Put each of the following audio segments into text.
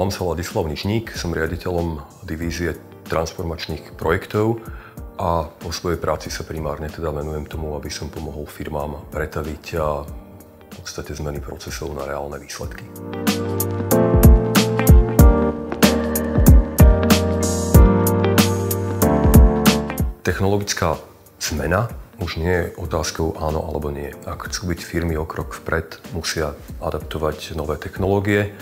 Volám sa Ladislav Nižník, som riaditeľom divízie transformačných projektov a po svojej práci sa primárne teda venujem tomu, aby som pomohol firmám pretaviť v podstate zmeny procesov na reálne výsledky. Technologická zmena už nie je otázkou áno alebo nie. Ak chcú byť firmy o krok vpred, musia adaptovať nové technológie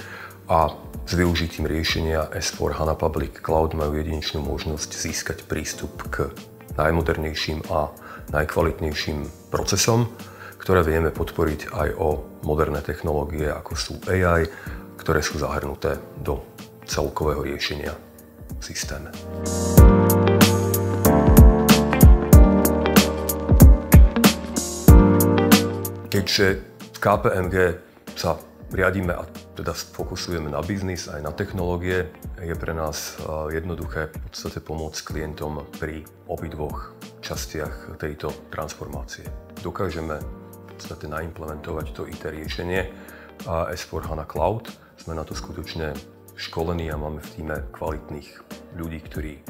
a s využitím riešenia S/4HANA Public Cloud majú jedinečnú možnosť získať prístup k najmodernejším a najkvalitnejším procesom, ktoré vieme podporiť aj o moderné technológie, ako sú AI, ktoré sú zahrnuté do celkového riešenia v systéme. Keďže v KPMG sa riadíme a teda fokusujeme na biznis aj na technológie, je pre nás jednoduché v podstate pomôcť klientom pri obidvoch častiach tejto transformácie. Dokážeme v podstate naimplementovať to IT riešenie S/4HANA Cloud. Sme na to skutočne školení a máme v tíme kvalitných ľudí, ktorí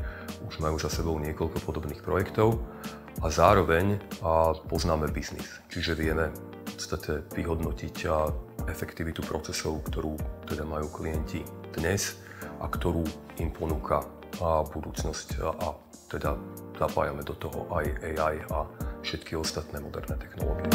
už majú za sebou niekoľko podobných projektov a zároveň poznáme biznis. Čiže vieme v podstate vyhodnotiť efektivitu procesov, ktorú teda majú klienti dnes a ktorú im ponúka budúcnosť a teda zapájame do toho aj AI a všetky ostatné moderné technológie.